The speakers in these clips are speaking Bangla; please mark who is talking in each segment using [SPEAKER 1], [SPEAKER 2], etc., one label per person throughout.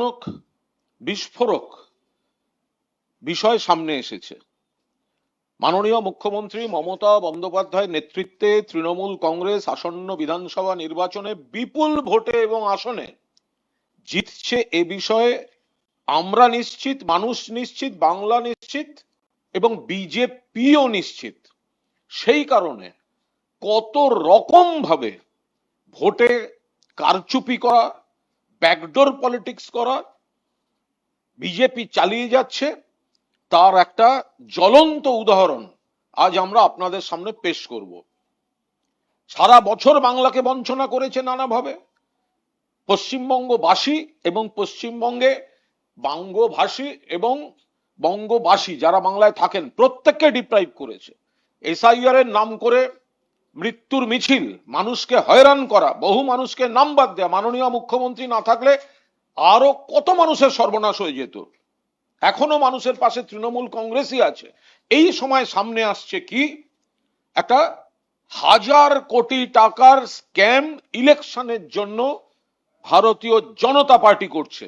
[SPEAKER 1] হতাশাজনক বিস্ফোরক বিষয় সামনে এসেছে। মাননীয় মুখ্যমন্ত্রী মমতা বন্দ্যোপাধ্যায়ের নেতৃত্বে তৃণমূল কংগ্রেস আসন্ন বিধানসভা নির্বাচনে বিপুল ভোটে এবং আসনে জিতছে, এ বিষয়ে আমরা নিশ্চিত, মানুষ নিশ্চিত, বাংলা নিশ্চিত এবং বিজেপিও নিশ্চিত। সেই কারণে কত রকম ভাবে ভোটে কারচুপি করা, ব্যাকডোর পলিটিক্স করা বিজেপি চালিয়ে যাচ্ছে, তার একটা জ্বলন্ত উদাহরণ আজ আমরা আপনাদের সামনে পেশ করব। সারা বছর বাংলাকে বঞ্চনা করেছে নানাভাবে। পশ্চিমবঙ্গবাসী এবং পশ্চিমবঙ্গে বঙ্গভাষী এবং বঙ্গবাসী যারা বাংলায় থাকেন প্রত্যেককে ডিপ্রাইভ করেছে। এসআইআর এর নাম করে মৃত্যুর মিছিল, মানুষকে হয়রান করা, বহু মানুষকে নাম বাদ দেয়া। মাননীয় মুখ্যমন্ত্রী না থাকলে আরো কত মানুষের সর্বনাশ হয়ে যেত। এখনো মানুষের পাশে তৃণমূল কংগ্রেসই আছে। এই সময় সামনে আসছে কি, একটা 1000 কোটি টাকার স্ক্যাম ইলেকশনের জন্য ভারতীয় জনতা পার্টি করছে।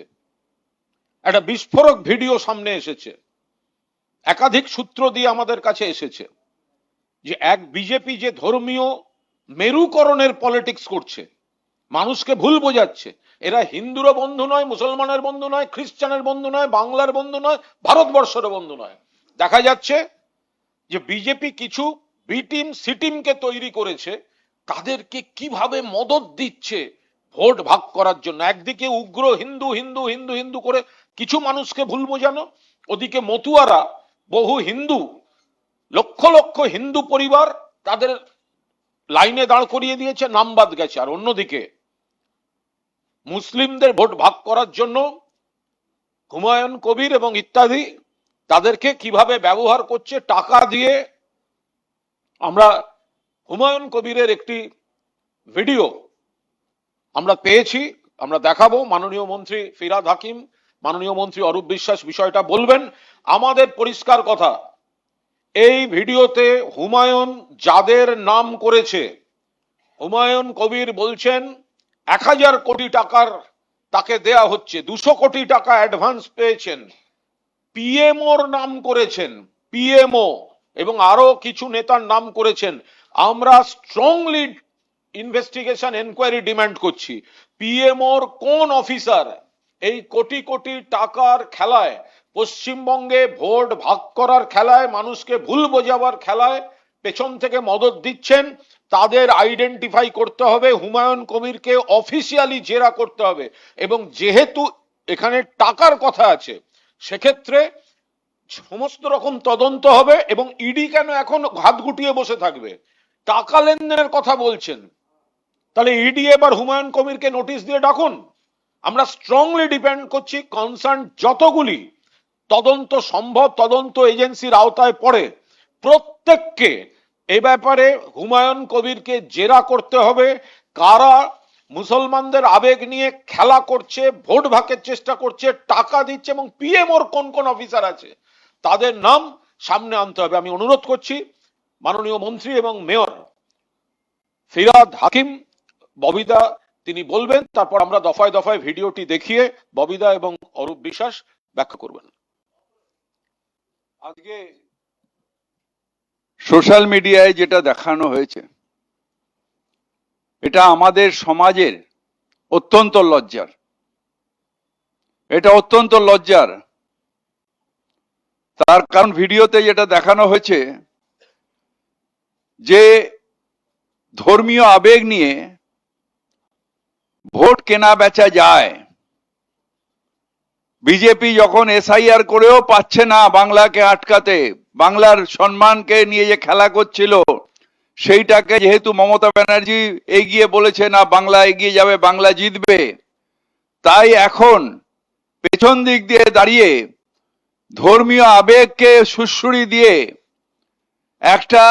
[SPEAKER 1] একটা বিস্ফোরক ভিডিও সামনে এসেছে, একাধিক সূত্র দিয়ে আমাদের কাছে এসেছে, যে এক বিজেপি যে ধর্মীয় মেরুকরণের পলিটিক্স করছে, মানুষকে ভুল বোঝাচ্ছে। এরা হিন্দুরও বন্ধু নয়, মুসলমানের বন্ধু নয়, খ্রিস্টানের বন্ধু নয়, বাংলার বন্ধু নয়, ভারতবর্ষের বন্ধু নয়। দেখা যাচ্ছে যে বিজেপি কিছু বি টিম সি টিমকে তৈরি করেছে, তাদেরকে কিভাবে মদত দিচ্ছে ভোট ভাগ করার জন্য। একদিকে উগ্র হিন্দু হিন্দু হিন্দু হিন্দু করে কিছু মানুষকে ভুল বোঝানো, ওদিকে মতুয়ারা বহু হিন্দু, লক্ষ লক্ষ হিন্দু পরিবার তাদের লাইনে দাঁড় করিয়ে দিয়েছে, নাম বাদ গেছে। আর অন্যদিকে মুসলিমদের ভোট ভাগ করার জন্য হুমায়ুন কবির এবং ইত্যাদি তাদেরকে কিভাবে ব্যবহার করছে টাকা দিয়ে। আমরা হুমায়ুন কবিরের একটি ভিডিও আমরা পেয়েছি, আমরা দেখাবো। মাননীয় মন্ত্রী ফিরহাদ হাকিম, মাননীয় মন্ত্রী অরূপ বিশ্বাস বিষয়টা বলবেন। আমাদের পরিষ্কার কথা, এই ভিডিওতে হুমায়ুন যাদের নাম করেছে, হুমায়ুন কবির বলছেন 1000 কোটি টাকার তাকে দেয়া হচ্ছে, 200 কোটি টাকা অ্যাডভান্স পেয়েছেন, পিএমওর নাম করেছেন, পিএমও এবং আরো কিছু নেতার নাম করেছেন। আমরা স্ট্রংলি ইনভেস্টিগেশন এনকোয়ারি ডিমান্ড করছি। পিএমওর কোন অফিসার এই কোটি কোটি টাকার খেলায়, পশ্চিমবঙ্গে ভোট ভাগ করার খেলায়, মানুষকে ভুল বোঝাবার খেলায় পেছন থেকে মদত দিচ্ছেন, তাদের আইডেন্টিফাই করতে হবে। হুমায়ুন কবিরকে অফিসিয়ালি জেরা করতে হবে। এবং যেহেতু এখানে টাকার কথা আছে, সেক্ষেত্রে সমস্ত রকম তদন্ত হবে। এবং ইডি কেন এখন হাত গুটিয়ে বসে থাকবে? টাকা লেনদেনের কথা বলছেন, তাহলে ইডি এবার হুমায়ুন কবিরকে নোটিশ দিয়ে ডাকুন। আমরা স্ট্রংলি ডিপেন্ড করছি কনসার্ন যতগুলি তদন্ত সম্ভব তদন্ত এজেন্সির আওতায় পড়ে প্রত্যেককে এ ব্যাপারে হুমায়ুন কবিরকে জেরা করতে হবে। কারা মুসলমানদের আবেগ নিয়ে খেলা করছে, ভোট ভাগের চেষ্টা করছে, টাকা দিচ্ছে এবং পিএমওর কোন কোন অফিসার আছে তাদের নাম সামনে আনতে হবে। আমি অনুরোধ করছি মাননীয় মন্ত্রী এবং মেয়র ফিরহাদ হাকিম, ববিদা তিনি বলবেন, তারপর আমরা দফায় দফায় ভিডিওটি দেখিয়ে ববিদা এবং অরূপ বিশ্বাস ব্যাখ্যা করবেন।
[SPEAKER 2] আজকে সোশ্যাল মিডিয়ায় যেটা দেখানো হয়েছে, এটা আমাদের সমাজের অত্যন্ত লজ্জার। এটা অত্যন্ত লজ্জার। তার কারণ ভিডিওতে যেটা দেখানো হয়েছে যে ধর্মীয় আবেগ নিয়ে ভোট কেনা বেচা যায়। বিজেপি যখন এসআইআর করেও পাচ্ছে না বাংলাকে আটকাতে, বাংলার সম্মানকে নিয়ে যে খেলা করছিল, সেইটাকে যেহেতু মমতা ব্যানার্জি এগিয়ে বলেছে না বাংলা এগিয়ে যাবে, বাংলা জিতবে, তাই এখন পেছন দিক দিয়ে দাঁড়িয়ে ধর্মীয় আবেগকে সুড়সুড়ি দিয়ে একটা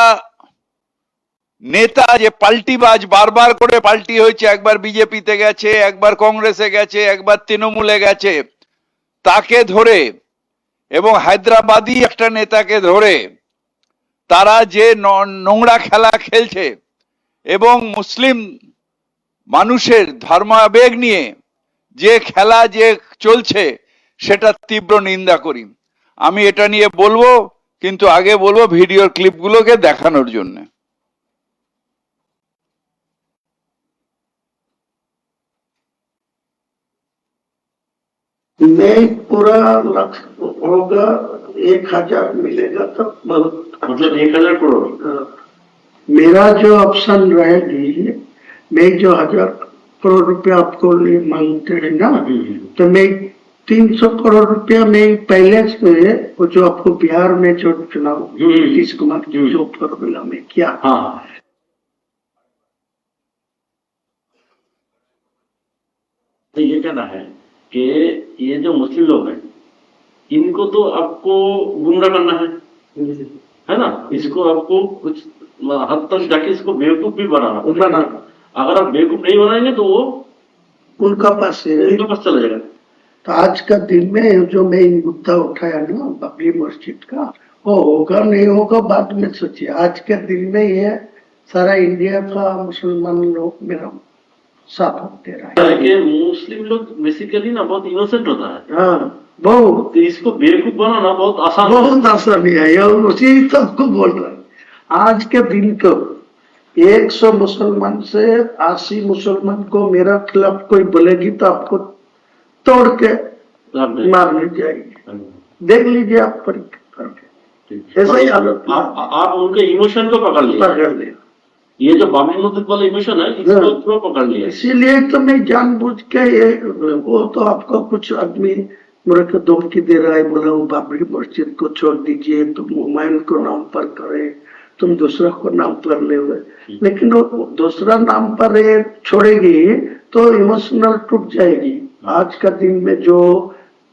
[SPEAKER 2] নেতা যে পাল্টিবাজ, বারবার করে পাল্টি হয়েছে, একবার বিজেপিতে গেছে, একবার কংগ্রেসে গেছে, একবার তৃণমূলে গেছে, তাকে ধরে এবং হায়দ্রাবাদী একটা নেতাকে ধরে তারা যে নোংরা খেলা খেলছে এবং মুসলিম মানুষের ধর্মাবেগ নিয়ে যে খেলা যে চলছে সেটা তীব্র নিন্দা করি। আমি এটা নিয়ে বলবো, কিন্তু আগে বলবো ভিডিওর ক্লিপগুলোকে দেখানোর জন্য।
[SPEAKER 3] नहीं, पूरा लक्ष्य होगा 1,000 मिलेगा तो बहुत
[SPEAKER 4] मतलब 1,000 करोड़।
[SPEAKER 3] हाँ। मेरा जो ऑप्शन रहेगी, मैं जो 1,000 करोड़ रुपया आपको लिए मांगते हैं ना, तो मैं 300 करोड़ रुपया में पहले से वो जो आपको बिहार में जो चुनाव नीतीश कुमार की जो फॉर्मूला में किया,
[SPEAKER 4] हाँ, तो ये कहना है कि ये जो मुस्लिम लोग हैं इनको तो आपको गुमराह करना है ना, इसको आपको कुछ हद तक जाके इसको बेवकूफ भी बनाना। अगर आप बेवकूफ नहीं बनाएंगे तो वो
[SPEAKER 3] उनका पास है।
[SPEAKER 4] उनके पास चला जाएगा।
[SPEAKER 3] तो आज का दिन में जो मैं मुद्दा उठाया ना बाबरी मस्जिद का, वो होगा नहीं होगा बाद में सोचिए। आज के दिन में ये सारा इंडिया का मुसलमान लोग मेरा साथ दे रहा है।
[SPEAKER 4] कि मुस्लिम लोग बेसिकली ना बहुत इनोसेंट होता है,
[SPEAKER 3] हाँ, बहुत
[SPEAKER 4] तो इसको बेवकूफ बनाना बहुत आसान है।
[SPEAKER 3] बहुत आसानी है, ये उसी सबको बोल रहा है। आज के दिन को 100 मुसलमान से 80 मुसलमान को मेरा खिलाफ कोई बोलेगी तो आपको तोड़ के मारने जाएगी। देख लीजिए आप परीक्षा करके, ऐसा ही हालत
[SPEAKER 4] आप उनके इमोशन को पकड़ लिया,
[SPEAKER 3] पकड़ लिया।
[SPEAKER 4] ये जो बाबरी मस्जिद वाला इमोशन है इसको पूरा पकड़ लिया।
[SPEAKER 3] इसीलिए तो मैं जानबूझ के ये, वो तो आपको कुछ आदमी मेरे को धमकी दे रहा है, बोला वो बाबरी मस्जिद को छोड़ दीजिए, तुम हुमायूं को नाम पर करे, तुम दूसरा को नाम पर ले हुए। लेकिन वो दूसरा नाम पर ये छोड़ेगी तो इमोशनल टूट जाएगी। आज का दिन में जो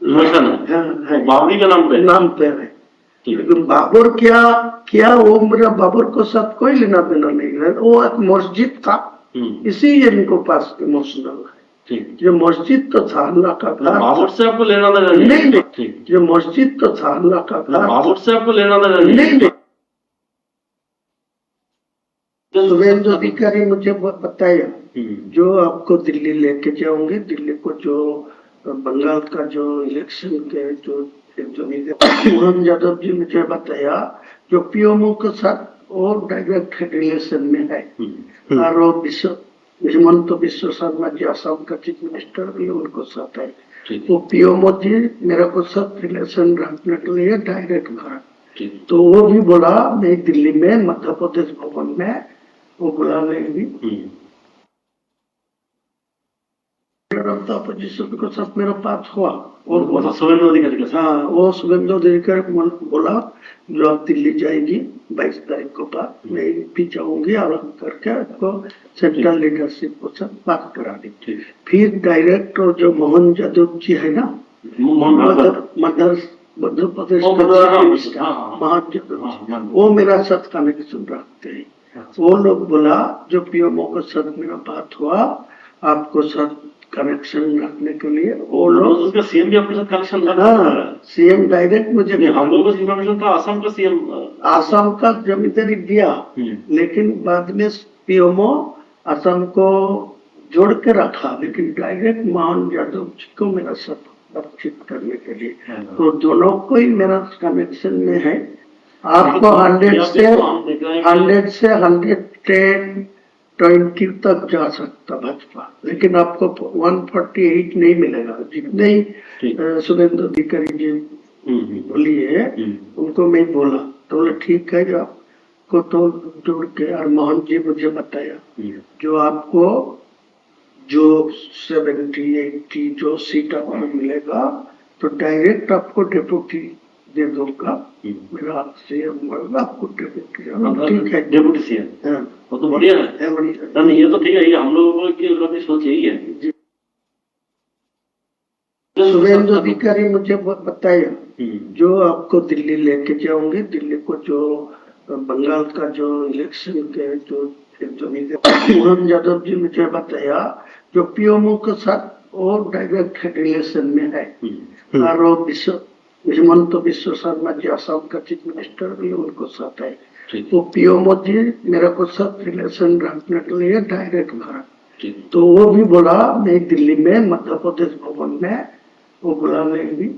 [SPEAKER 4] इमोशन है वो बाबरी के नाम पे
[SPEAKER 3] है। लेकिन बाबर क्या वो मेरा बाबर को साथ कोई लेना देना नहीं है, वो एक मस्जिद था, इसी इनको पास इमोशनल है। जो मस्जिद तो था अल्लाह का घर,
[SPEAKER 4] बाबर से आपको लेना देना
[SPEAKER 3] नहीं। जो मस्जिद तो था अल्लाह का घर,
[SPEAKER 4] बाबर से आपको लेना देना
[SPEAKER 3] नहीं। शुभेंदु अधिकारी मुझे बताया, जो आपको दिल्ली लेके जाऊंगे, दिल्ली को जो बंगाल का जो इलेक्शन के जो मोहन यादव जी मुझे बताया, जो पीएमओ के साथ वो डायरेक्ट रिलेशन में है। और वो हिमंत बिश्व शर्मा जी असम का चीफ मिनिस्टर भी उनको साथ है। वो पीएमओ जी मेरे को साथ रिलेशन रखने के लिए डायरेक्ट भरा। तो वो भी बोला मैं दिल्ली में मध्य प्रदेश भवन में वो बुला लेंगी। अपोजिशन के साथ मेरा बात हुआ और
[SPEAKER 4] शुभेंदु अधिकारी के साथ।
[SPEAKER 3] हाँ, वो शुभेंदु अधिकारी को बोला जो आप दिल्ली जाएगी 22 तारीख को बाद, मैं भी जाऊंगी आराम करके आपको सेंट्रल लीडरशिप के साथ बात करा दी। फिर डायरेक्ट जो मोहन यादव जी है ना, मध्य प्रदेश का मोहन यादव, वो मेरा साथ कनेक्शन रखते हैं। वो लोग बोला जो पीएमओ के साथ मेरा बात हुआ, आपको साथ कनेक्शन रखने के लिए वो लोग,
[SPEAKER 4] उसका सीएम भी आपके साथ कनेक्शन था।
[SPEAKER 3] सीएम डायरेक्ट मुझे,
[SPEAKER 4] हम लोगों को इन्फॉर्मेशन था आसाम का सीएम,
[SPEAKER 3] आसाम का जमींदारी दिया, लेकिन बाद में पीएमओ असम को जोड़ के रखा, लेकिन डायरेक्ट मोहन यादव जी को मेरा साथ बातचीत करने के लिए। तो दोनों को ही मेरा कनेक्शन में है। आपको 100 से 120 तक जा सकता भाजपा, लेकिन आपको 148 नहीं मिलेगा। जितने ही शुभेंदु अधिकारी जी बोलिए उनको मैं बोला, तो बोले ठीक है, आपको तो जोड़ के। और मोहन जी मुझे बताया जो आपको जो 70-80 जो सीट आपको मिलेगा तो डायरेक्ट आपको डेप्यूटी दे दूंगा, मेरा सीएम आपको डेप्यूटी। ठीक है,
[SPEAKER 4] डेप्यूटी सीएम, वो तो बढ़िया है। नहीं, ये तो ठीक है, ये हम लोगों की सोच यही है।
[SPEAKER 3] शुभेंदु अधिकारी मुझे बताया, जो आपको दिल्ली लेके जाऊंगे, दिल्ली को जो बंगाल का जो इलेक्शन के जो मोहन यादव जी मुझे बताया, जो पीएमओ के साथ वो डायरेक्ट रिलेशन में है। और वो हिमंत बिश्व शर्मा जी असम का चीफ मिनिस्टर भी उनको साथ है। वो पीएमओ जी मेरे को साथ रिलेशन रखने के लिए डायरेक्ट भरा।
[SPEAKER 4] ठीक
[SPEAKER 3] तो वो भी बोला मैं दिल्ली में मध्य प्रदेश भवन में वो बुला लेंगी।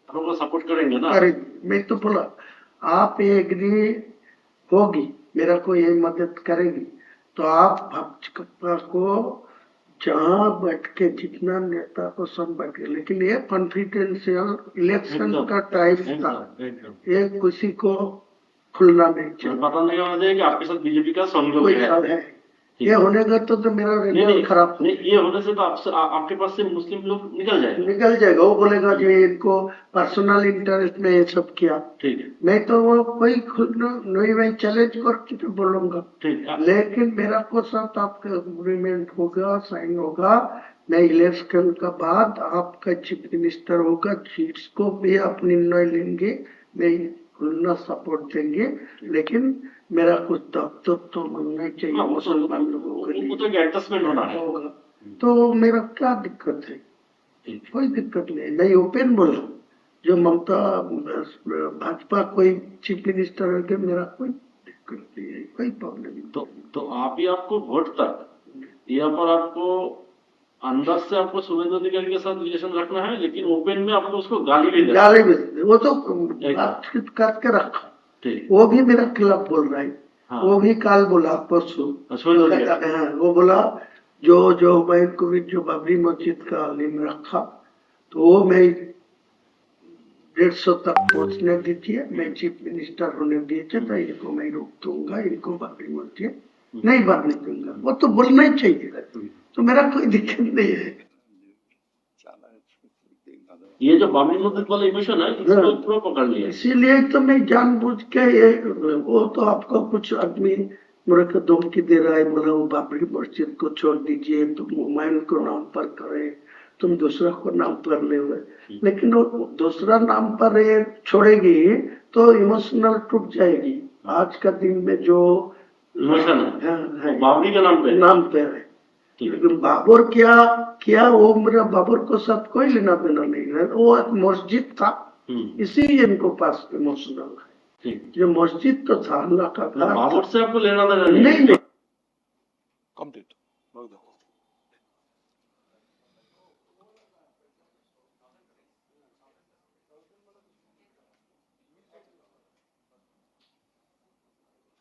[SPEAKER 4] हम लोग सपोर्ट करेंगे ना।
[SPEAKER 3] अरे मैं तो बोला आप ये एग्री होगी, मेरा को ये मदद करेगी तो आप भाजपा को जहाँ बैठ के जितना नेता को सब बैठे, लेकिन ये कॉन्फिडेंशियल इलेक्शन का टाइम था, ये किसी को खुलना नहीं चाहिए।
[SPEAKER 4] पता नहीं होना चाहिए कि आपके साथ बीजेपी का सहयोग
[SPEAKER 3] कोई
[SPEAKER 4] है।
[SPEAKER 3] हाल है ये होने का तो मेरा रिजल्ट खराब
[SPEAKER 4] नहीं, ये होने से तो आपके पास से मुस्लिम लोग निकल जाएगा।
[SPEAKER 3] निकल जाएगा। वो बोलेगा कि इनको पर्सनल इंटरेस्ट में ये सब किया।
[SPEAKER 4] ठीक है,
[SPEAKER 3] मैं तो वो कोई नहीं, मैं चैलेंज करके तो बोलूंगा,
[SPEAKER 4] ठीक है।
[SPEAKER 3] लेकिन मेरा को साथ आपका एग्रीमेंट होगा, साइन होगा, मैं इलेक्शन का बाद आपका चीफ मिनिस्टर होगा, सीट्स को भी आप निर्णय लेंगे, मैं खुलना सपोर्ट देंगे, लेकिन मेरा कुछ दफ्तर तो मिलना चाहिए मुसलमान लोगों के लिए।
[SPEAKER 4] वो तो एडजस्टमेंट होना है।
[SPEAKER 3] होगा तो मेरा क्या दिक्कत है? कोई दिक्कत नहीं, मैं ओपन बोला जो ममता भाजपा कोई चीफ मिनिस्टर होगा, मेरा कोई दिक्कत नहीं है, कोई प्रॉब्लम नहीं।
[SPEAKER 4] तो आप ही आपको वोट तक यहाँ पर आपको अंदर से आपको शुभेंदु अधिकारी के साथ रिलेशन रखना है, लेकिन ओपन में आपको उसको गाली भी देना है।
[SPEAKER 3] गाली भी वो तो बातचीत करके रखा,
[SPEAKER 4] ठीक,
[SPEAKER 3] वो भी मेरा खिलाफ बोल रहा है।
[SPEAKER 4] हाँ।
[SPEAKER 3] वो भी काल बोला परसों,
[SPEAKER 4] शुभेंदु अधिकारी।
[SPEAKER 3] हाँ, वो बोला जो मैं को भी जो बाबरी मस्जिद का लिंक रखा तो वो मैं 150 तक पहुंचने दीजिए, मैं चीफ मिनिस्टर होने दीजिए तो इनको मैं रोक दूंगा, इनको बाबरी मस्जिद नहीं बनने दूंगा। वो तो बोलना ही चाहिए, तो मेरा कोई दिक्कत नहीं है।
[SPEAKER 4] ये जो बाबरी मस्जिद वाला इमोशन है इसको पूरा पकड़ लिया।
[SPEAKER 3] इसीलिए तो मैं जानबूझ के ये वो तो आपको कुछ आदमी मेरे को धमकी दे रहा है, बोला वो बाबरी मस्जिद को छोड़ दीजिए, तुम हुमायूं को नाम पर करे, तुम दूसरा को नाम पर ले, लेकिन वो दूसरा नाम पर ये छोड़ेगी तो इमोशनल टूट जाएगी। आज का दिन में जो
[SPEAKER 4] इमोशन है वो बाबरी के नाम पे
[SPEAKER 3] है, लेकिन बाबर क्या वो मेरा बाबर को साथ कोई लेना देना नहीं है, वो एक मस्जिद था, इसी इनको पास इमोशनल है। जो मस्जिद तो था अल्लाह का घर,
[SPEAKER 4] बाबर से आपको लेना देना
[SPEAKER 3] नहीं।
[SPEAKER 1] कंप्लीट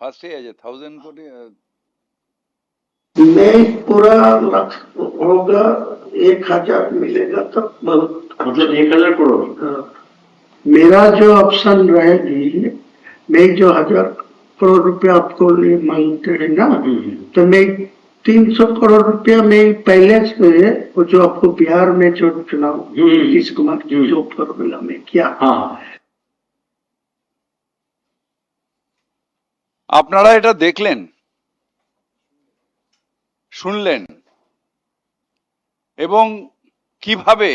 [SPEAKER 2] ফার্স্টে আছে 1000 কোটি
[SPEAKER 3] नहीं पूरा लाख होगा, 1000 मिलेगा तो बहुत।
[SPEAKER 4] मतलब 1000 करोड़।
[SPEAKER 3] हाँ। मेरा जो ऑप्शन रहेगी, मैं जो 1000 करोड़ रुपया आपको लिए मांगते हैं ना, तो मैं 300 करोड़ रुपया में पहले से वो जो आपको बिहार में जो चुनाव नीतीश कुमार जो फॉर्मूला में किया,
[SPEAKER 4] हाँ,
[SPEAKER 2] আপনারা এটা দেখলেন, শুনলেন এবং কিভাবে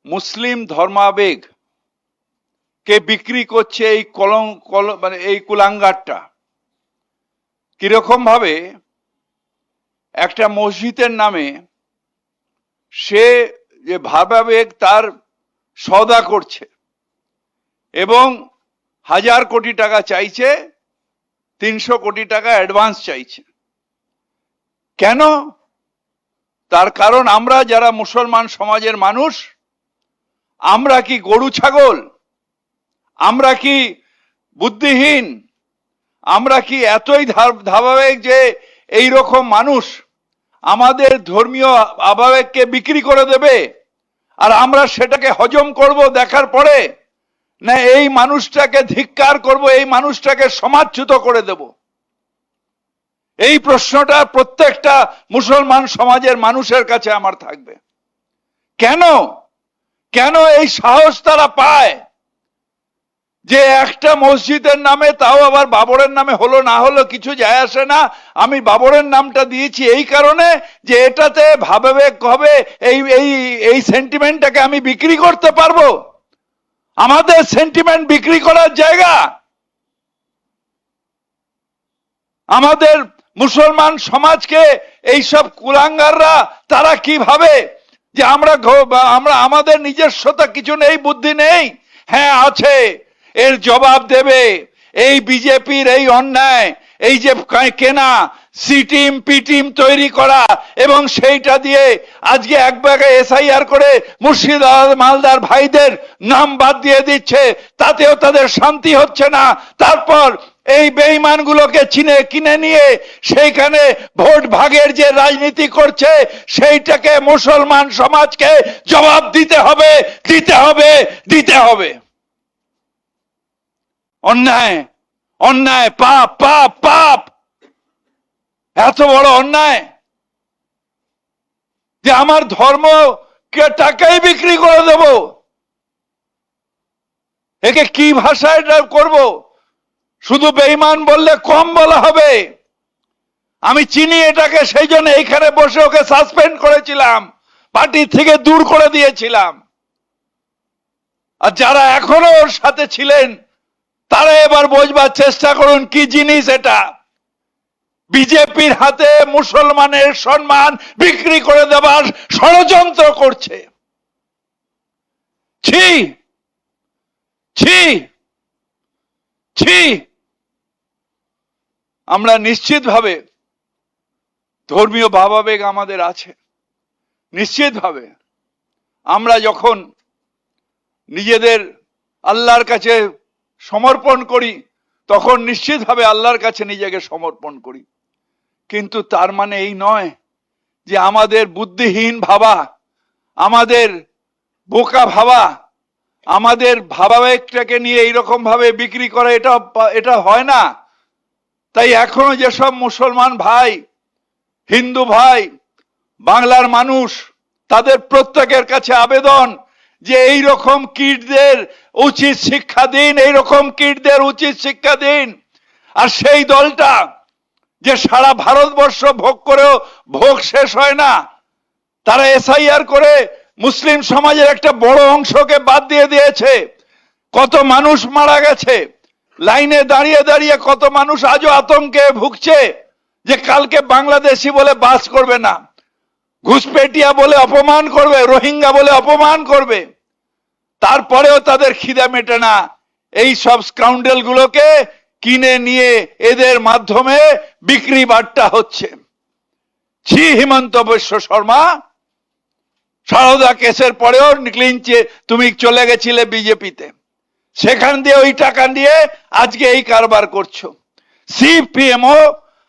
[SPEAKER 2] মুসলিম ধর্মাবেগ কে বিক্রি করছে এই মানে এই কুলাঙ্গারটা। কিরকম ভাবে একটা মসজিদের নামে সে যে ভাবাবেগ তার সওদা করছে এবং 1000 কোটি টাকা চাইছে, 300 কোটি টাকা অ্যাডভান্স চাইছে। কেন? তার কারণ আমরা যারা মুসলমান সমাজের মানুষ, আমরা কি গরু ছাগল? আমরা কি বুদ্ধিহীন? আমরা কি এতই ধারাবাহিক যে এই রকম মানুষ আমাদের ধর্মীয় আবেগকে বিক্রি করে দেবে আর আমরা সেটাকে হজম করব দেখার পরে, না এই মানুষটাকে ধিক্কার করব, এই মানুষটাকে সমাজচ্যুত করে দেব? এই প্রশ্নটা প্রত্যেকটা মুসলমান সমাজের মানুষের কাছে আমার থাকবে। কেন কেন এই সাহস তারা পায় যে একটা মসজিদের নামে, তাও আবার বাবরের নামে হলো না হলো কিছু যায় আসে না, আমি বাবরের নামটা দিয়েছি এই কারণে যে এটাতে ভাবাবেগ হবে, এই এই এই সেন্টিমেন্টটাকে আমি বিক্রি করতে পারবো। আমাদের সেন্টিমেন্ট বিক্রি করার জায়গা? আমাদের মুসলমান সমাজকে এইসব কুলাঙ্গাররা তারা কি ভাবে যে আমরা আমাদের নিজস্বতা কিছু নেই, বুদ্ধি নেই? হ্যাঁ আছে, এর জবাব দেবে। এই বিজেপির এই অন্যায়, এই যে কেনা সি টিম পি টিম তৈরি করা এবং সেইটা দিয়ে আজকে এক ব্যাগে এসআইআর করে মুর্শিদাবাদ মালদার ভাইদের নাম বাদ দিয়ে দিচ্ছে, তাতেও তাদের শান্তি হচ্ছে না। তারপর এই বেঈমানগুলোকে কিনে নিয়ে সেইখানে ভোট ভাগের যে রাজনীতি করছে, সেইটাকে মুসলমান সমাজকে জবাব দিতে হবে, দিতে হবে, দিতে হবে। অন্যায়, অন্যায়, পাপ, পাপ, পাপ। এত বড় অন্যায় যে আমার ধর্মকে টাকাই বিক্রি করে দেব, একে কি ভাষায় করব? শুধু বেঈমান বললে কম বলা হবে। আমি চিনি এটাকে, সেই জন্য এইখানে বসে ওকে সাসপেন্ড করেছিলাম, পার্টি থেকে দূর করে দিয়েছিলাম। আর যারা এখনো ওর সাথে ছিলেন তারা এবার বোঝবার চেষ্টা করুন কি জিনিস এটা। বিজেপির হাতে মুসলমানের সম্মান বিক্রি করে দেবার ষড়যন্ত্র করছে। ছি, ছি, ছি। আমরা নিশ্চিতভাবে ধর্মীয় ভাবাবেগ আমাদের আছে, নিশ্চিতভাবে। আমরা যখন নিজেদের আল্লাহর কাছে সমর্পণ করি তখন নিশ্চিতভাবে আল্লাহর কাছে নিজেকে সমর্পণ করি, কিন্তু তার মানে এই নয় যে আমাদের বুদ্ধিহীন ভাবা, আমাদের বোকা ভাবা, আমাদের ভাবাবেগটাকে নিয়ে এইরকম ভাবে বিক্রি করা, এটা হয় না। তাই এখনো যেসব মুসলমান ভাই, হিন্দু ভাই, বাংলার মানুষ, তাদের প্রত্যেকের কাছে আবেদন যে এই রকম কীটদের উচিত শিক্ষা দিন, এই রকম কীটদের উচিত শিক্ষা দিন। আর সেই দলটা যে সারা ভারতবর্ষ ভোগ করেও ভোগ শেষ হয় না, তারা এসআইআর করে মুসলিম সমাজের একটা বড় অংশকে বাদ দিয়ে দিয়েছে। কত মানুষ মারা গেছে, লাইনে দাঁড়িয়ে দাঁড়িয়ে কত মানুষ আজও আতঙ্কে ভুগছে যে কালকে বাংলাদেশি বলে বাস করবে না, ঘুষপেটিয়া বলে অপমান করবে, রোহিঙ্গা বলে অপমান করবে। তারপরেও তাদের খিদে মেটে না। এই সব স্কাউন্ডেল গুলোকে কিনে নিয়ে এদের মাধ্যমে বিক্রি বাট্টা হচ্ছে। ছি হিমন্ত বিশ্ব শর্মা, সারদা কেসের পরেও ক্লিনচে তুমি চলে গেছিলে বিজেপিতে, সেখান দিয়ে ওই টাকা দিয়ে আজকে এই কারবার করছো। সিপিএমও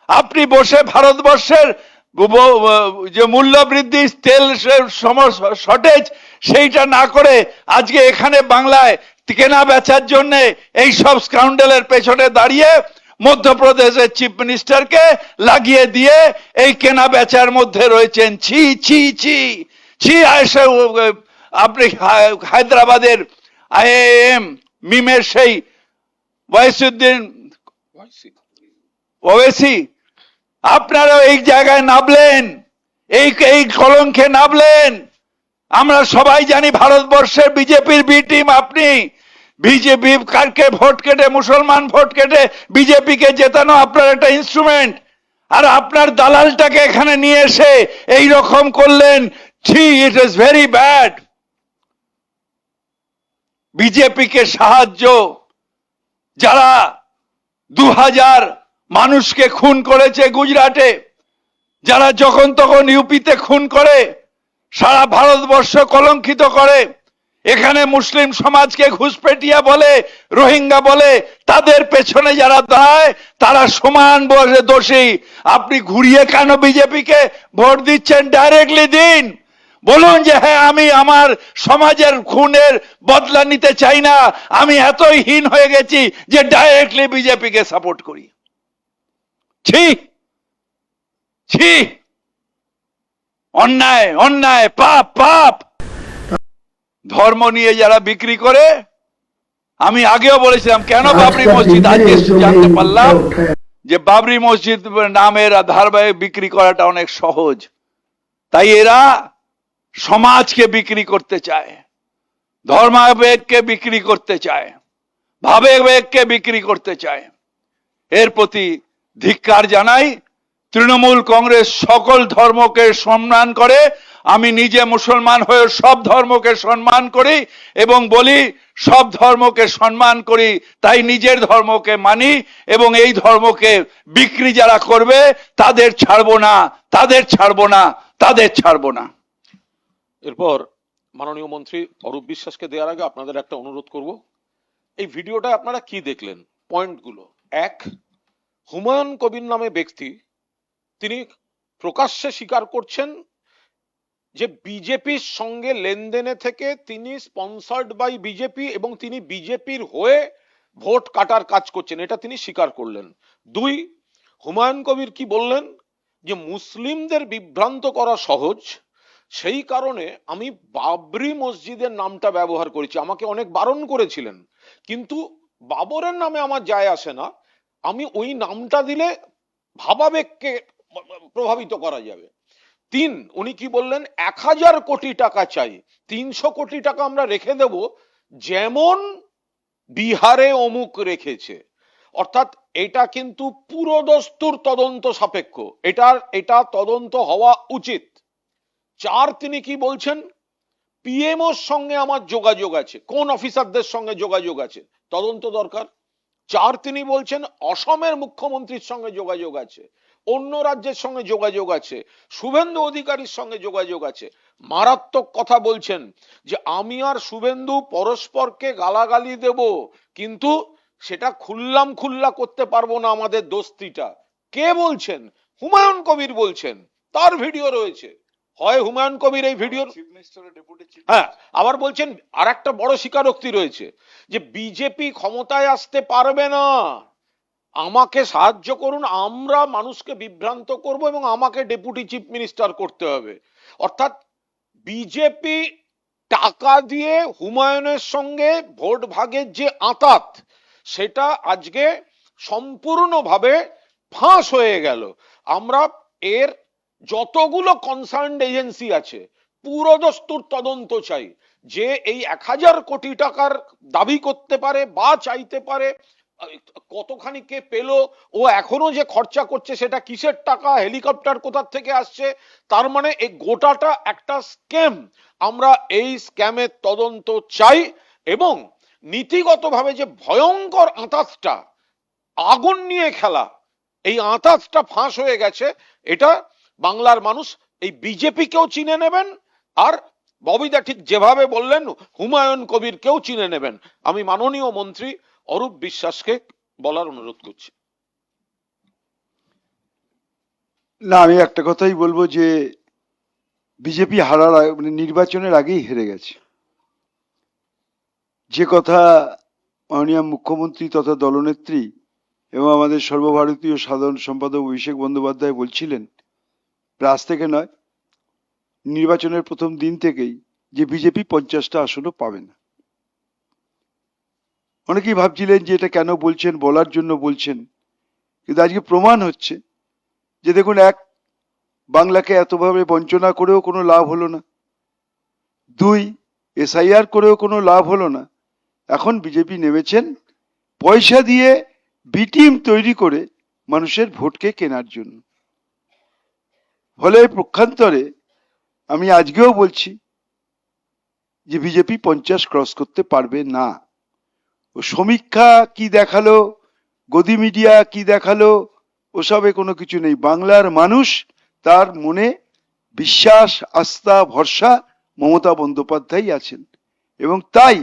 [SPEAKER 2] আপনি বসে ভারতবর্ষের যে মূল্য বৃদ্ধি, তেল শর্টেজ, সেইটা না করে আজকে এখানে বাংলায় কেনা বেচার জন্য এই সব স্কাউন্ডেলের পেছনে দাঁড়িয়ে মধ্যপ্রদেশের চিফ মিনিস্টারকে লাগিয়ে দিয়ে এই কেনা বেচার মধ্যে রয়েছেন। ছি, ছি, ছি, ছি। আপনি হায়দ্রাবাদের আইআইএম মিমের সেই ওয়াইসুদ্দিন ওয়েসি, আপনারা এই জায়গায় নামলেন, এই কলঙ্কে নামলেন। আমরা সবাই জানি ভারতবর্ষের বিজেপির বি টিম আপনি। বিজেপি কারকে ভোট কেটে, মুসলমান ভোট কেটে বিজেপিকে জেতানো আপনার একটা ইনস্ট্রুমেন্ট, আর আপনার দালালটাকে এখানে নিয়ে এসে এই রকম করলেন। ছি, ইট ইজ ভেরি ব্যাড। বিজেপিকে সাহায্য, যারা 2000 মানুষকে খুন করেছে গুজরাটে, যারা যখন তখন ইউপিতে খুন করে, সারা ভারতবর্ষ কলঙ্কিত করে, এখানে মুসলিম সমাজকে ঘুষপেটিয়া বলে, রোহিঙ্গা বলে, তাদের পেছনে যারা দাঁড়ায় তারা সমান দোষী। আপনি ঘুরিয়ে কেন বিজেপিকে ভোট দিচ্ছেন? ডাইরেক্টলি দিন, বলুন যে হ্যাঁ আমি আমার সমাজের খুনের বদলা নিতে চাই না, আমি এতই হীন হয়ে গেছি যে ডাইরেক্টলি বিজেপিকে সাপোর্ট করি। ছি, ছি, অন্যায়, অন্যায়, পাপ, পাপ। ধর্ম নিয়ে যারা বিক্রি করে, আমি আগেও বলেছিলাম কেন বাবরি মসজিদ, আজকে জানতে পারলাম যে বাবরি মসজিদ নামের ধারাবাহিক বিক্রি করাটা অনেক সহজ। তাই এরা সমাজকে বিক্রি করতে চায়, ধর্মাবেগকে বিক্রি করতে চায়, ভাবাবেগকে বিক্রি করতে চায়। এর প্রতি ধিক্কার জানাই। তৃণমূল কংগ্রেস সকল ধর্মকে সম্মান করে। আমি নিজে মুসলমান হয়ে সব ধর্মকে সম্মান করি এবং বলি সব ধর্মকে সম্মান করি, তাই নিজের ধর্মকে মানি এবং এই ধর্মকে বিক্রি যারা করবে তাদের ছাড়বো না, তাদের ছাড়বো না, তাদের ছাড়বো না।
[SPEAKER 1] এরপর মাননীয় মন্ত্রী অরূপ বিশ্বাসকে দেওয়ার আগে আপনাদের একটা অনুরোধ করব, এই ভিডিওটা আপনারা কি দেখলেন পয়েন্টগুলো। এক, হুমায়ুন কবির নামে ব্যক্তি তিনি প্রকাশ্যে স্বীকার করছেন যে বিজেপির সঙ্গে লেনদেনে থেকে তিনি স্পন্সর্ড বাই বিজেপি এবং তিনি বিজেপির হয়ে ভোট কাটার কাজ করছেন, এটা তিনি স্বীকার করলেন। দুই, হুমায়ুন কবির কি বললেন যে মুসলিমদের বিভ্রান্ত করা সহজ, সেই কারণে আমি বাবরি মসজিদের নামটা ব্যবহার করেছি। আমাকে অনেক বারণ করেছিলেন, কিন্তু বাবরের নামে আমার যায় আসে না, আমি ওই নামটা দিলে ভাবাবেগকে প্রভাবিত করা যাবে। তিন, উনি কি বললেন, 1000 কোটি টাকা চাই, 300 কোটি টাকা আমরা রেখে দেব যেমন বিহারে অমুক রেখেছে। অর্থাৎ এটা কিন্তু পুরোদস্তুর তদন্ত সাপেক্ষ, এটা তদন্ত হওয়া উচিত। চার, তিনি কি বলছেন, পিএমওর সঙ্গে আমার যোগাযোগ আছে, কোন অফিসারদের সঙ্গে যোগাযোগ আছে তদন্ত দরকার। চার, তিনি বলছেন অসমের মুখ্যমন্ত্রীর সঙ্গে যোগাযোগ আছে, অন্য রাজ্যের সঙ্গে যোগাযোগ আছে, শুভেন্দু অধিকারীর সঙ্গে যোগাযোগ আছে। মারাত্মক কথা বলছেন যে আমি আর শুভেন্দু পরস্পরকে গালাগালি দেব, কিন্তু সেটা খুল্লাম খুল্লা করতে পারবো না আমাদের দোস্তিটা। কে বলছেন? হুমায়ুন কবির বলছেন, তার ভিডিও রয়েছে। হয় হুমায়ুন কবির এই ভিডিওর, হ্যাঁ, আবার বলছেন আর একটা বড় স্বীকারোক্তি রয়েছে যে বিজেপি ক্ষমতায় আসতে পারবে না, আমাকে সাহায্য করুন, আমরা মানুষকে বিভ্রান্ত করব এবং আমাকে ডেপুটি চিফ মিনিস্টার করতে হবে। অর্থাৎ বিজেপি টাকা দিয়ে হুমায়ুনের সঙ্গে ভোট ভাগের যে আঁতাত, সেটা আজকে সম্পূর্ণভাবে ফাঁস হয়ে গেল। আমরা এর যতগুলো কনসার্নড এজেন্সি আছে পুরোদস্তুর তদন্ত চাই, যে এই 1000 কোটি টাকার দাবি করতে পারে বা চাইতে পারে, কতখানি কে পেল, ও এখনো যে খরচা করছে সেটা কিসের টাকা, হেলিকপ্টার কোথা থেকে আসছে, তার মানে এই গোটাটা একটা স্ক্যাম। আমরা এই স্ক্যামের তদন্ত চাই এবং নীতিগতভাবে যে ভয়ঙ্কর আঁতাতটা, আগুন নিয়ে খেলা, এই আঁতাতটা ফাঁস হয়ে গেছে, এটা বাংলার মানুষ এই বিজেপিকেও চিনে নেবেন, আর ববিদা ঠিক যেভাবে বললেন হুমায়ুন কবিরকেও চিনে নেবেন। আমি মাননীয় মন্ত্রী অরূপ বিশ্বাসকে বলার অনুরোধ করছি।
[SPEAKER 5] না, আমি একটা কথাই বলবো যে বিজেপি মানে নির্বাচনের আগেই হেরে গেছে। যে কথা মাননীয় মুখ্যমন্ত্রী তথা দলনেত্রী এবং আমাদের সর্বভারতীয় সাধারণ সম্পাদক অভিষেক বন্দ্যোপাধ্যায় বলছিলেন, আজ থেকে নয়, নির্বাচনের প্রথম দিন থেকেই, যে বিজেপি 50টা আসনও পাবে না। অনেকেই ভাবছিলেন যে এটা কেন বলছেন, বলার জন্য বলছেন, কিন্তু আজকে প্রমাণ হচ্ছে যে দেখুন, এক, বাংলাকে এতভাবে বঞ্চনা করেও কোনো লাভ হলো না। দুই, এসআইআর করেও কোনো লাভ হলো না। এখন বিজেপি নেমেছেন পয়সা দিয়ে বি টিম তৈরি করে মানুষের ভোটকে কেনার জন্য। ফলে পক্ষান্তরে আমি আজকেও বলছি যে বিজেপি 50 ক্রস করতে পারবে না। ও সমীক্ষা কি দেখালো, গদি মিডিয়া কি দেখালো, ওসবে কোনো কিছু নেই। বাংলার মানুষ, তার মনে বিশ্বাস, আস্থা, ভরসা মমতা বন্দ্যোপাধ্যায় আছেন এবং তাই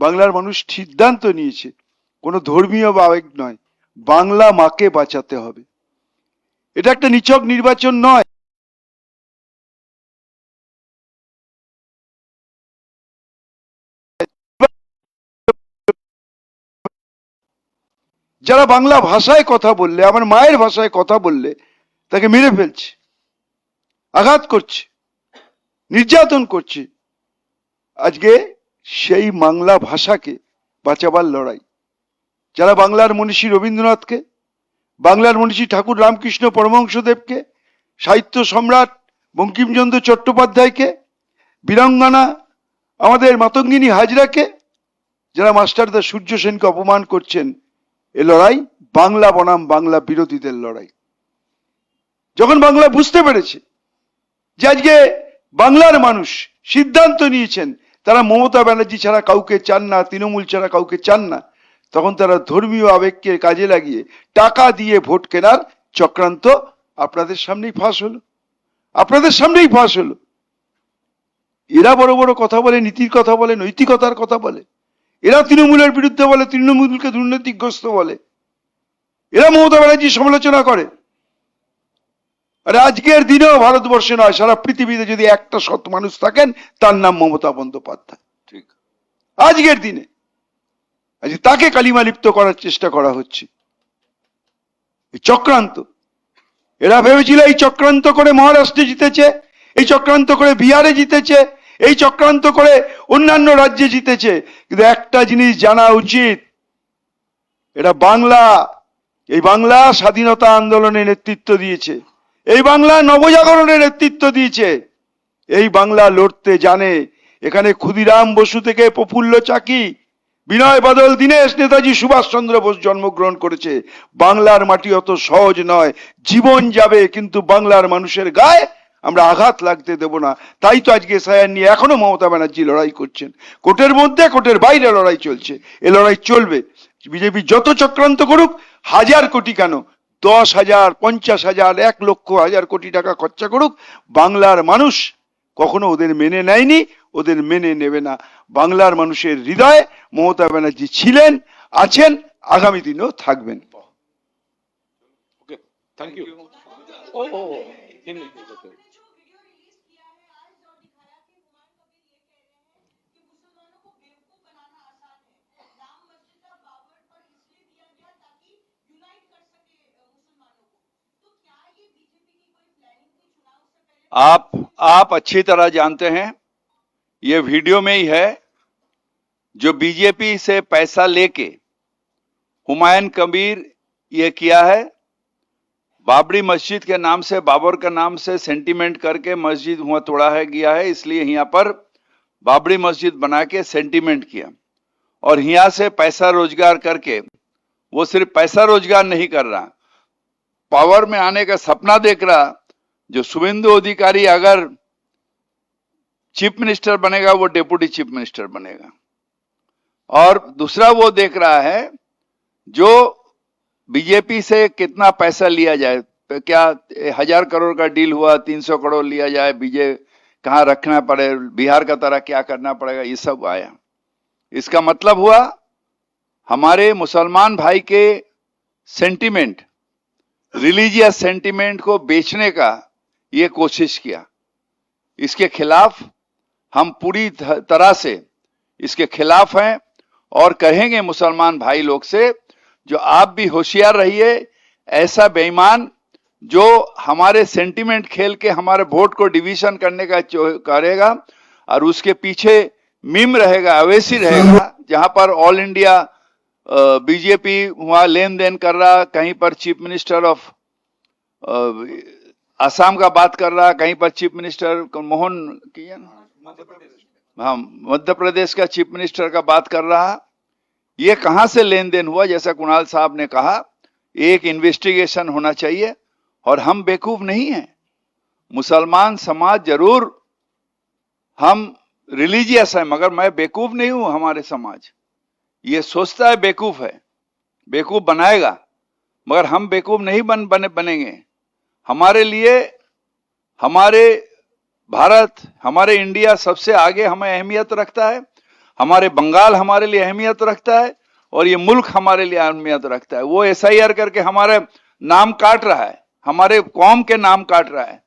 [SPEAKER 5] বাংলার মানুষ সিদ্ধান্ত নিয়েছে, কোনো ধর্মীয় আবেগ নয়, বাংলা মাকে বাঁচাতে হবে। এটা একটা নিছক নির্বাচন নয়। যারা বাংলা ভাষায় কথা বললে, আমার মায়ের ভাষায় কথা বললে, তাকে মেরে ফেলছে, আঘাত করছে, নির্যাতন করছে। আজকে সেই বাংলা ভাষাকে বাঁচাবার লড়াই। যারা বাংলার মনীষী রবীন্দ্রনাথকে, বাংলার মনীষী ঠাকুর রামকৃষ্ণ পরমহংসদেবকে, সাহিত্য সম্রাট বঙ্কিমচন্দ্র চট্টোপাধ্যায়কে, বীরাঙ্গনা আমাদের মাতঙ্গিনী হাজরাকে, যারা মাস্টারদা সূর্য সেনকে অপমান করছেন, এ লড়াই বাংলা বনাম বাংলা বিরোধীদের লড়াই। যখন বাংলা বুঝতে পেরেছে যে আজকে বাংলার মানুষ সিদ্ধান্ত নিয়েছেন তারা মমতা ব্যানার্জি ছাড়া কাউকে চান না, তৃণমূল ছাড়া কাউকে চান না, তখন তারা ধর্মীয় আবেগকে কাজে লাগিয়ে টাকা দিয়ে ভোট কেনার চক্রান্ত আপনাদের সামনেই ফাঁস হলো, আপনাদের সামনেই ফাঁস হলো। এরা বড় বড় কথা বলে, নীতির কথা বলে, নৈতিকতার কথা বলে, এরা তৃণমূলের বিরুদ্ধে বলে, তৃণমূলকে দুর্নীতিগ্রস্ত বলে, এরা মমতা ব্যানার্জির সমালোচনা করে। আর আজকের দিনেও ভারতবর্ষে নয়, সারা পৃথিবীতে যদি একটা সৎ মানুষ থাকেন তার নাম মমতা বন্দ্যোপাধ্যায়।
[SPEAKER 2] ঠিক।
[SPEAKER 5] আজকের দিনে আজ তাকে কালিমা লিপ্ত করার চেষ্টা করা হচ্ছে। এই চক্রান্ত, এরা ভেবেছিল এই চক্রান্ত করে মহারাষ্ট্রে জিতেছে, এই চক্রান্ত করে বিহারে জিতেছে, এই চক্রান্ত করে অন্যান্য রাজ্যে জিতেছে। কিন্তু একটা জিনিস জানা উচিত, এটা বাংলা, এই বাংলা স্বাধীনতা আন্দোলনে নেতৃত্ব দিয়েছে, এই বাংলা নবজাগরণের নেতৃত্ব দিয়েছে, এই বাংলা লড়তে জানে। এখানে ক্ষুদিরাম বসু থেকে প্রফুল্ল চাকি, বিনয় বাদল দীনেশ, নেতাজি সুভাষচন্দ্র বোস জন্মগ্রহণ করেছে। বাংলার মাটি অত সহজ নয়, জীবন যাবে কিন্তু বাংলার মানুষের গায়ে আমরা আঘাত লাগতে দেব না। তাই তো আজকে এসআইআর নিয়ে এখনো মমতা ব্যানার্জি লড়াই করছেন। কোর্টের মধ্যে, কোর্টের বাইরে লড়াই চলছে, এ লড়াই চলবে। বিজেপি যত চক্রান্ত করুক, 1000 কোটি কেন, 10,000, 50,000, 1,00,000 কোটি টাকা খরচা করুক, বাংলার মানুষ কখনো ওদের মেনে নেয়নি, ওদের মেনে নেবে না। বাংলার মানুষের হৃদয়ে মমতা ব্যানার্জি ছিলেন, আছেন, আগামী দিনেও থাকবেন।
[SPEAKER 1] ওকে, থ্যাংক ইউ। ও ও ও, হিন্দি, ওকে।
[SPEAKER 2] आप अच्छी तरह जानते हैं, ये वीडियो में ही है, जो बीजेपी से पैसा लेके हुमायूं कबीर ये किया है। बाबरी मस्जिद के नाम से, बाबर का नाम से सेंटिमेंट करके मस्जिद हुआ तोड़ा है गया है, इसलिए यहाँ पर बाबरी मस्जिद बना के सेंटिमेंट किया। और यहाँ से पैसा रोजगार करके वो सिर्फ पैसा रोजगार नहीं कर रहा, पावर में आने का सपना देख रहा। जो शुभेंदु अधिकारी अगर चीफ मिनिस्टर बनेगा, वो डेप्यूटी चीफ मिनिस्टर बनेगा। और दूसरा वो देख रहा है जो बीजेपी से कितना पैसा लिया जाए, क्या 1000 करोड़ का डील हुआ, 300 करोड़ लिया जाए, कहाँ रखना पड़े, बिहार का तरह क्या करना पड़ेगा, ये सब आया। इसका मतलब हुआ हमारे मुसलमान भाई के सेंटिमेंट, रिलीजियस सेंटिमेंट को बेचने का ये कोशिश किया। इसके खिलाफ हम पूरी तरह से इसके खिलाफ हैं और कहेंगे मुसलमान भाई लोग से, जो आप भी होशियार रहिए। ऐसा बेईमान जो हमारे सेंटिमेंट खेल के हमारे वोट को डिवीजन करने का करेगा और उसके पीछे मीम रहेगा, अवैसी रहेगा, जहां पर ऑल इंडिया बीजेपी वहां लेन देन कर रहा, कहीं पर चीफ मिनिस्टर ऑफ असम का बात कर रहा, कहीं पर चीफ मिनिस्टर मोहन किया ना, हाँ, मध्य प्रदेश का चीफ मिनिस्टर का बात कर रहा। ये कहां से लेन देन हुआ? जैसा कुणाल साहब ने कहा, एक इन्वेस्टिगेशन होना चाहिए। और हम बेवकूफ नहीं हैं, मुसलमान समाज जरूर हम रिलीजियस है, मगर मैं बेवकूफ नहीं हूं। हमारे समाज ये सोचता है बेवकूफ है, बेवकूफ बनाएगा, मगर हम बेवकूफ नहीं बनेंगे। हमारे लिए हमारे भारत, हमारे इंडिया सबसे आगे हमें अहमियत रखता है, हमारे बंगाल हमारे लिए अहमियत रखता है और ये मुल्क हमारे लिए अहमियत रखता है। वो एसआईआर करके हमारे नाम काट रहा है, हमारे कौम के नाम काट रहा है।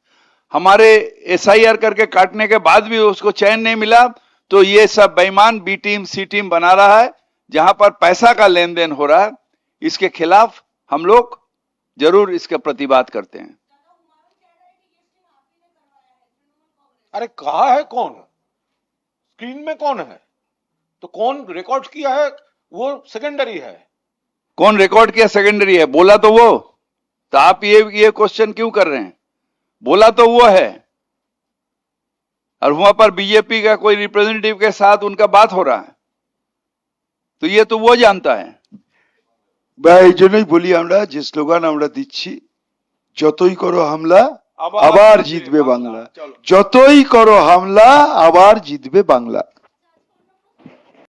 [SPEAKER 2] हमारे एसआईआर करके काटने के बाद भी उसको चैन नहीं मिला, तो ये सब बेईमान बी टीम सी टीम बना रहा है, जहां पर पैसा का लेन देन हो रहा है। इसके खिलाफ हम लोग जरूर इसका प्रतिवाद करते हैं।
[SPEAKER 1] अरे कहा है कौन, स्क्रीन में कौन है, तो कौन रिकॉर्ड किया है वो सेकेंडरी है।
[SPEAKER 2] कौन रिकॉर्ड किया सेकेंडरी है, बोला तो वो, तो आप ये क्वेश्चन क्यों कर रहे हैं? बोला तो वो है, और वहां पर बीजेपी का कोई रिप्रेजेंटेटिव के साथ उनका बात हो रहा है, तो ये तो वो जानता है।
[SPEAKER 5] বা এই জন্যই বলি আমরা যে স্লোগান আমরা দিচ্ছি যতই করো হামলা
[SPEAKER 1] আবার
[SPEAKER 5] আবার
[SPEAKER 1] জিতবে
[SPEAKER 5] জিতবে
[SPEAKER 1] বাংলা।
[SPEAKER 5] বাংলা।
[SPEAKER 1] চলো।
[SPEAKER 5] যতই করো হামলা আবার জিতবে বাংলা।